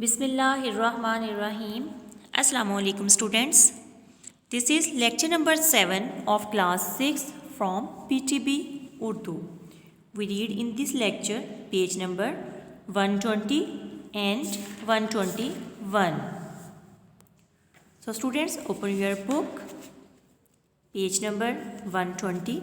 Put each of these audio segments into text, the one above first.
بسم اللہ الرحمن الرحیم. السلام علیکم students. This is lecture number 7 of class 6 from PTB Urdu. We read in this lecture page number 120 and 121. So students, open your book, page number 120.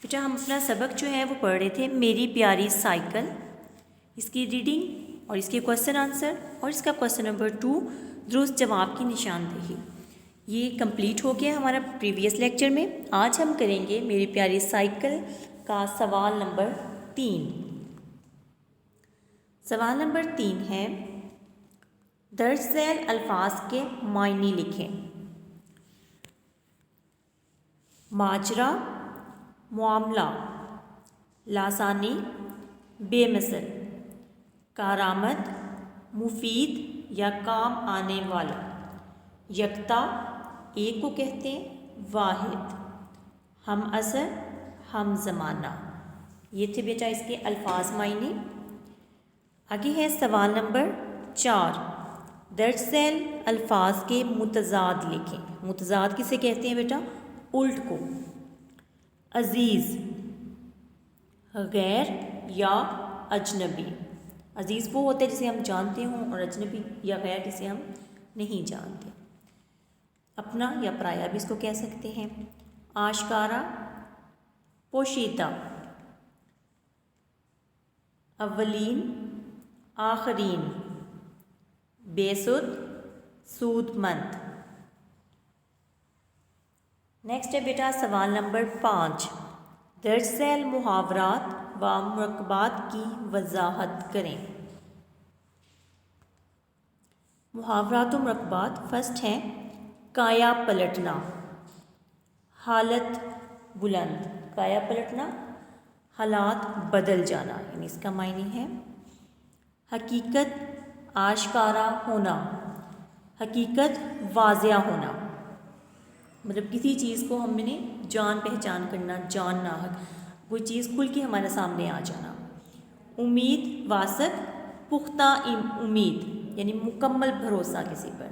بیٹا ہم اپنا سبق جو ہے وہ پڑھ رہے تھے میری پیاری سائیکل. اس کی ریڈنگ اور اس کے کویسچن آنسر اور اس کا کویسچن نمبر 2 درست جواب کی نشاندہی یہ کمپلیٹ ہو گیا ہمارا پریویس لیکچر میں. آج ہم کریں گے میری پیاری سائیکل کا سوال نمبر 3. سوال نمبر 3 ہے درج ذیل الفاظ کے معنی لکھیں. ماجرا، معاملہ، لاسانی، بے مثل، کارآمد، مفید یا کام آنے والا، یکتا ایک کو کہتے ہیں، واحد، ہم عصر، ہم زمانہ. یہ تھے بیٹا اس کے الفاظ معنی. آگے ہے سوال نمبر 4. درج ذیل الفاظ کے متضاد لکھیں. متضاد کسے کہتے ہیں بیٹا؟ الٹ کو. عزیز، غیر یا اجنبی. عزیز وہ ہوتا ہے جسے ہم جانتے ہوں اور اجنبی یا غیر جسے ہم نہیں جانتے. اپنا یا پرایا بھی اس کو کہہ سکتے ہیں. آشکارا، پوشیدہ. اولین، آخرین. بے سود، سود مند. نیکسٹ ہے بیٹا سوال نمبر 5. درج ذیل محاورات و مرکبات کی وضاحت کریں. محاورات و مرکبات فرسٹ ہیں کایا پلٹنا، حالت بلند. کایا پلٹنا، حالات بدل جانا، یعنی اس کا معنی ہے. حقیقت آشکارا ہونا، حقیقت واضح ہونا، مطلب کسی چیز کو ہم نے جان پہچان کرنا، جاننا، کوئی چیز کھل کے ہمارے سامنے آ جانا. امید واسط، پختہ امید یعنی مکمل بھروسہ کسی پر.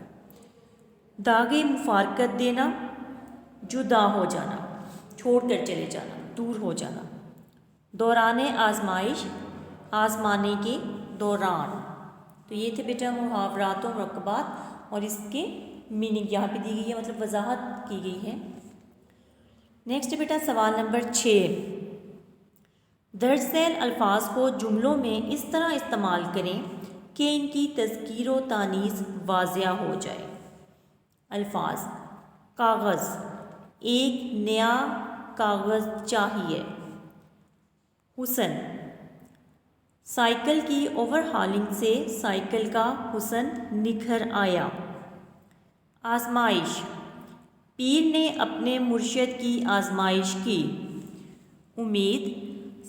داغِ مفارقت دینا، جدا ہو جانا، چھوڑ کر چلے جانا، دور ہو جانا. دوران آزمائش، آزمانے کے دوران. تو یہ تھے بیٹا محاورات و مرکبات اور اس کے میننگ یہاں پہ دی گئی ہے، مطلب وضاحت کی گئی ہے. نیکسٹ بیٹا سوال نمبر 6. درج ذیل الفاظ کو جملوں میں اس طرح استعمال کریں کہ ان کی تذکیر و تانیث واضح ہو جائے. الفاظ: کاغذ، ایک نیا کاغذ چاہیے. حسن، سائیکل کی اوور ہالنگ سے سائیکل کا حسن نکھر آیا. آزمائش، پیر نے اپنے مرشد کی آزمائش کی. امید،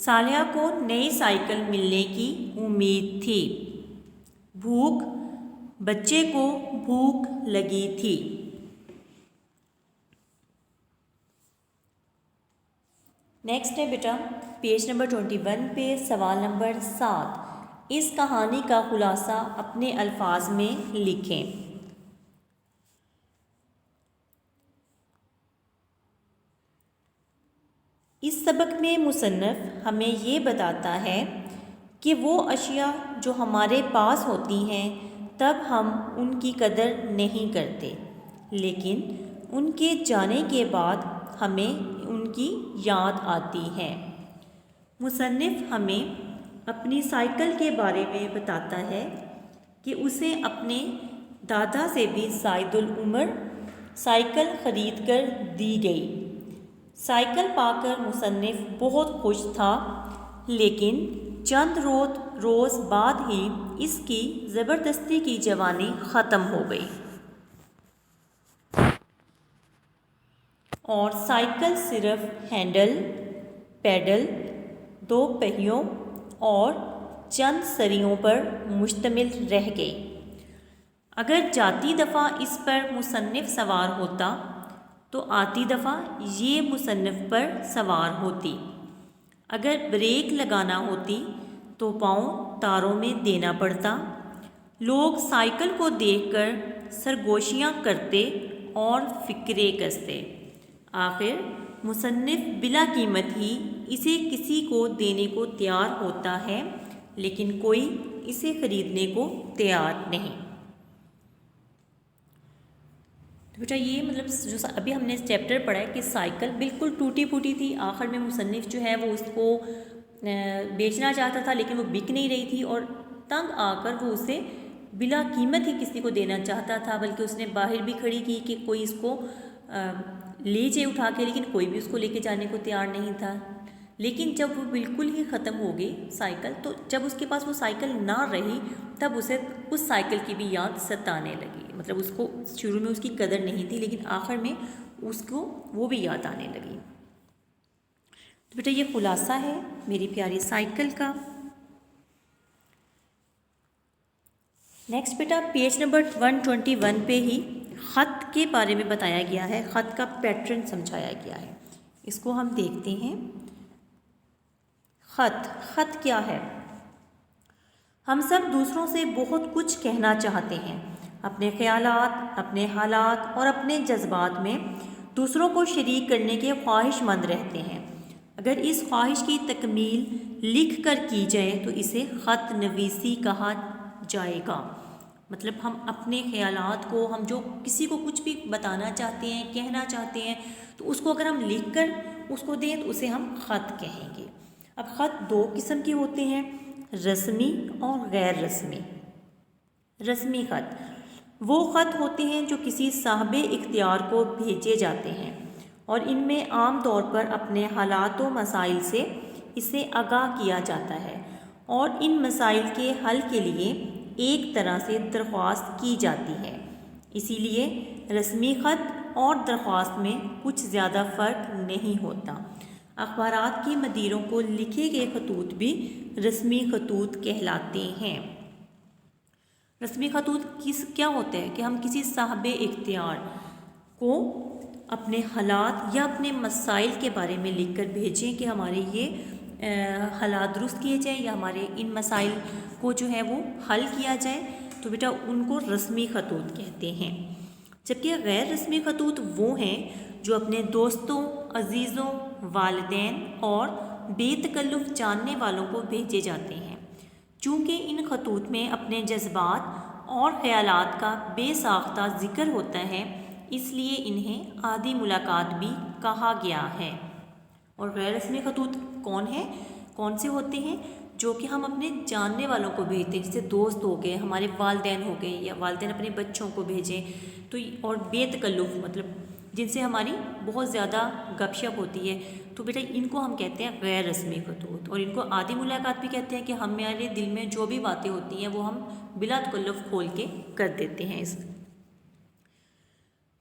صالحہ کو نئی سائیکل ملنے کی امید تھی. بھوک، بچے کو بھوک لگی تھی. نیکسٹ ہے بیٹا پیج نمبر 21 پہ سوال نمبر 7. اس کہانی کا خلاصہ اپنے الفاظ میں لکھیں. اس سبق میں مصنف ہمیں یہ بتاتا ہے کہ وہ اشیاء جو ہمارے پاس ہوتی ہیں تب ہم ان کی قدر نہیں کرتے، لیکن ان کے جانے کے بعد ہمیں ان کی یاد آتی ہے. مصنف ہمیں اپنی سائیکل کے بارے میں بتاتا ہے کہ اسے اپنے دادا سے بھی زائد العمر سائیکل خرید کر دی گئی. سائیکل پا کر مصنف بہت خوش تھا، لیکن چند روز بعد ہی اس کی زبردستی کی جوانی ختم ہو گئی اور سائیکل صرف ہینڈل، پیڈل، 2 پہیوں اور چند سریوں پر مشتمل رہ گئی. اگر جاتی دفعہ اس پر مصنف سوار ہوتا تو آتی دفعہ یہ مصنف پر سوار ہوتی. اگر بریک لگانا ہوتی تو پاؤں تاروں میں دینا پڑتا لوگ سائیکل کو دیکھ کر سرگوشیاں کرتے اور فکرے کستے، آخر مصنف بلا قیمت ہی اسے کسی کو دینے کو تیار ہوتا ہے، لیکن کوئی اسے خریدنے کو تیار نہیں۔ تو بیٹا یہ مطلب جو ابھی ہم نے چیپٹر پڑھا ہے کہ سائیکل بالکل ٹوٹی پھوٹی تھی، آخر میں مصنف جو ہے وہ اس کو بیچنا چاہتا تھا لیکن وہ بک نہیں رہی تھی، اور تنگ آ کر وہ اسے بلا قیمت ہی کسی کو دینا چاہتا تھا، بلکہ اس نے باہر بھی کھڑی کی کہ کوئی اس کو لے جائے اٹھا کے، لیکن کوئی بھی اس کو لے کے جانے کو تیار نہیں تھا۔ لیکن جب وہ بالکل ہی ختم ہو گئی سائیکل، تو جب اس کے پاس وہ سائیکل نہ رہی تب اسے اس سائیکل کی بھی یاد ستانے لگی، مطلب اس کو شروع میں اس کی قدر نہیں تھی لیکن آخر میں اس کو وہ بھی یاد آنے لگی۔ تو بیٹا یہ خلاصہ ہے میری پیاری سائیکل کا۔ نیکسٹ بیٹا پیج نمبر 121 پہ ہی خط کے بارے میں بتایا گیا ہے، خط کا پیٹرن سمجھایا گیا ہے، اس کو ہم دیکھتے ہیں۔ خط کیا ہے؟ ہم سب دوسروں سے بہت کچھ کہنا چاہتے ہیں، اپنے خیالات، اپنے حالات اور اپنے جذبات میں دوسروں کو شریک کرنے کے خواہش مند رہتے ہیں۔ اگر اس خواہش کی تکمیل لکھ کر کی جائے تو اسے خط نویسی کہا جائے گا۔ مطلب ہم اپنے خیالات کو، ہم جو کسی کو کچھ بھی بتانا چاہتے ہیں، کہنا چاہتے ہیں، تو اس کو اگر ہم لکھ کر اس کو دیں تو اسے ہم خط کہیں گے۔ اب خط دو قسم کے ہوتے ہیں، رسمی اور غیر رسمی۔ رسمی خط وہ خط ہوتے ہیں جو کسی صاحب اختیار کو بھیجے جاتے ہیں اور ان میں عام طور پر اپنے حالات و مسائل سے اسے آگاہ کیا جاتا ہے اور ان مسائل کے حل کے لیے ایک طرح سے درخواست کی جاتی ہے۔ اسی لیے رسمی خط اور درخواست میں کچھ زیادہ فرق نہیں ہوتا۔ اخبارات کے مدیروں کو لکھے گئے خطوط بھی رسمی خطوط کہلاتے ہیں۔ رسمی خطوط کیا ہوتا ہے کہ ہم کسی صاحب اختیار کو اپنے حالات یا اپنے مسائل کے بارے میں لکھ کر بھیجیں کہ ہمارے یہ حالات درست کیے جائیں یا ہمارے ان مسائل کو جو ہے وہ حل کیا جائے، تو بیٹا ان کو رسمی خطوط کہتے ہیں۔ جبکہ غیر رسمی خطوط وہ ہیں جو اپنے دوستوں، عزیزوں، والدین اور بے تکلف جاننے والوں کو بھیجے جاتے ہیں۔ چونکہ ان خطوط میں اپنے جذبات اور خیالات کا بے ساختہ ذکر ہوتا ہے، اس لیے انہیں عادی ملاقات بھی کہا گیا ہے۔ اور غیر رسمی خطوط کون سے ہوتے ہیں؟ جو کہ ہم اپنے جاننے والوں کو بھیجتے ہیں، جیسے دوست ہو گئے، ہمارے والدین ہو گئے، یا والدین اپنے بچوں کو بھیجیں، تو اور بے تکلف مطلب جن سے ہماری بہت زیادہ گپ شپ ہوتی ہے، تو بیٹا ان کو ہم کہتے ہیں غیر رسمی خطوط، اور ان کو عادی ملاقات بھی کہتے ہیں کہ ہمارے دل میں جو بھی باتیں ہوتی ہیں وہ ہم بلا تکلف کھول کے کر دیتے ہیں۔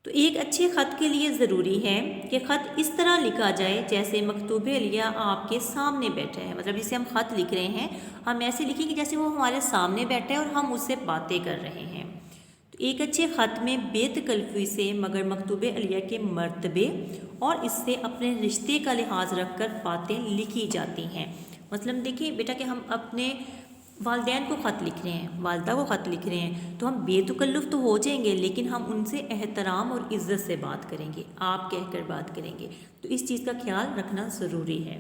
تو ایک اچھے خط کے لیے ضروری ہے کہ خط اس طرح لکھا جائے جیسے مکتوب علیہ آپ کے سامنے بیٹھا ہے، مطلب جسے ہم خط لکھ رہے ہیں ہم ایسے لکھیں گے جیسے وہ ہمارے سامنے بیٹھا ہے اور ہم اس سے باتیں کر رہے ہیں۔ تو ایک اچھے خط میں بے تکلفی سے مگر مکتوب علیہ کے مرتبے اور اس سے اپنے رشتے کا لحاظ رکھ کر باتیں لکھی جاتی ہیں۔ مثلاً دیکھیں بیٹا کہ ہم اپنے والدین کو خط لکھ رہے ہیں، والدہ کو خط لکھ رہے ہیں، تو ہم بے تکلف تو ہو جائیں گے لیکن ہم ان سے احترام اور عزت سے بات کریں گے، آپ کہہ کر بات کریں گے، تو اس چیز کا خیال رکھنا ضروری ہے۔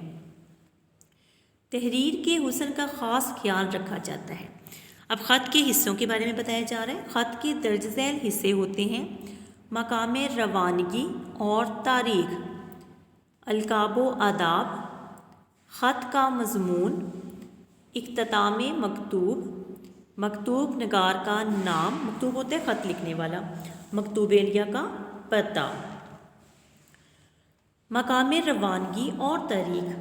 تحریر کے حسن کا خاص خیال رکھا جاتا ہے۔ اب خط کے حصوں کے بارے میں بتایا جا رہا ہے۔ خط کے درج ذیل حصے ہوتے ہیں مقام روانگی اور تاریخ، القاب و آداب، خط کا مضمون، اختتام مکتوب، مکتوب نگار کا نام، مکتوب ہوتا ہے خط لکھنے والا، مکتوب علیہ کا پتہ۔ مقام روانگی اور تاریخ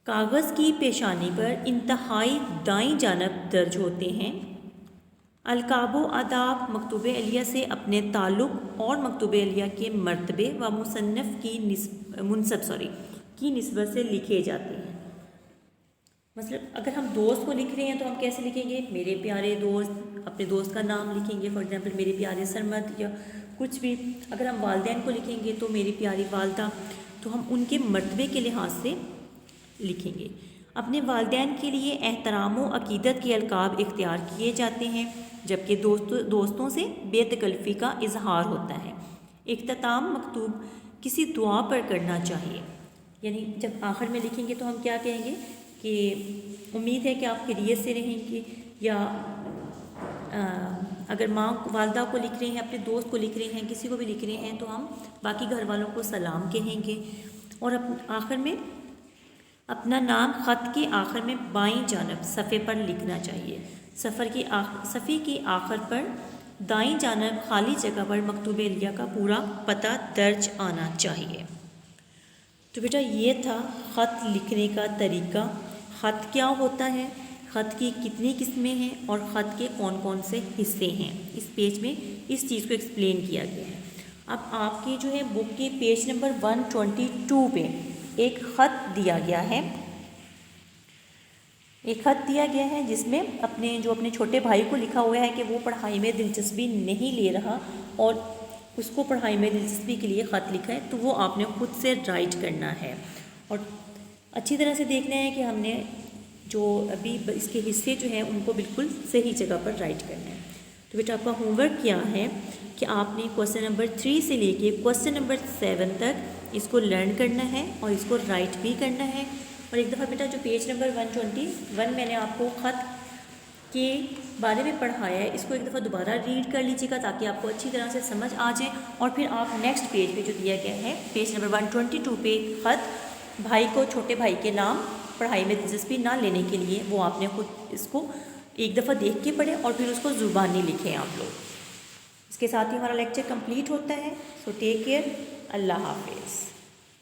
کاغذ کی پیشانی پر انتہائی دائیں جانب درج ہوتے ہیں۔ القاب و آداب مکتوب علیہ سے اپنے تعلق اور مکتوب علیہ کے مرتبے و مصنف کی نسبت سے لکھے جاتے ہیں۔ مثلا اگر ہم دوست کو لکھ رہے ہیں تو ہم کیسے لکھیں گے؟ میرے پیارے دوست، اپنے دوست کا نام لکھیں گے، فار ایگزامپل میرے پیارے سرمد یا کچھ بھی۔ اگر ہم والدین کو لکھیں گے تو میری پیاری والدہ، تو ہم ان کے مرتبے کے لحاظ سے لکھیں گے۔ اپنے والدین کے لیے احترام و عقیدت کے القاب اختیار کیے جاتے ہیں، جبکہ دوستوں سے بے تکلفی کا اظہار ہوتا ہے۔ اختتام مکتوب کسی دعا پر کرنا چاہیے، یعنی جب آخر میں لکھیں گے تو ہم کیا کہیں گے کہ امید ہے کہ آپ خیریت سے رہیں گے، یا اگر ماں والدہ کو لکھ رہے ہیں، اپنے دوست کو لکھ رہے ہیں، کسی کو بھی لکھ رہے ہیں تو ہم باقی گھر والوں کو سلام کہیں گے۔ اور آخر میں اپنا نام خط کے آخر میں بائیں جانب صفحے پر لکھنا چاہیے۔ صفحے کے آخر پر دائیں جانب خالی جگہ پر مکتوب علیہ کا پورا پتہ درج آنا چاہیے۔ تو بیٹا یہ تھا خط لکھنے کا طریقہ۔ خط کیا ہوتا ہے، خط کی کتنی قسمیں ہیں اور خط کے کون کون سے حصے ہیں، اس پیج میں اس چیز کو ایکسپلین کیا گیا ہے۔ اب آپ کی جو ہے بک کے پیج نمبر 122 پہ ایک خط دیا گیا ہے، جس میں اپنے چھوٹے بھائی کو لکھا ہوا ہے کہ وہ پڑھائی میں دلچسپی نہیں لے رہا اور اس کو پڑھائی میں دلچسپی کے لیے خط لکھا ہے، تو وہ آپ نے خود سے رائٹ کرنا ہے اور اچھی طرح سے دیکھنا ہے کہ ہم نے جو ابھی اس کے حصے جو ہیں ان کو بالکل صحیح جگہ پر رائٹ کرنا ہے۔ تو بیٹا آپ کا ہوم ورک کیا ہے کہ آپ نے کوسچن نمبر 3 سے لے کے کوسچن نمبر 7 تک اس کو لرن کرنا ہے اور اس کو رائٹ بھی کرنا ہے۔ اور ایک دفعہ بیٹا جو پیج نمبر 121 میں نے آپ کو خط کے بارے میں پڑھایا ہے، اس کو ایک دفعہ دوبارہ ریڈ کر لیجیے گا تاکہ آپ کو اچھی طرح سے سمجھ آ جائے، اور پھر آپ نیکسٹ پیج پہ جو دیا گیا ہے پیج نمبر 122 پہ خط بھائی کو، چھوٹے بھائی کے نام پڑھائی میں دلچسپی نہ لینے کے لیے، وہ آپ نے خود اس کو ایک دفعہ دیکھ کے پڑھے اور پھر اس کو زبانی لکھیں آپ لوگ۔ اس کے ساتھ ہی ہمارا لیکچر کمپلیٹ ہوتا ہے۔ سو ٹیک کیئر، اللہ حافظ۔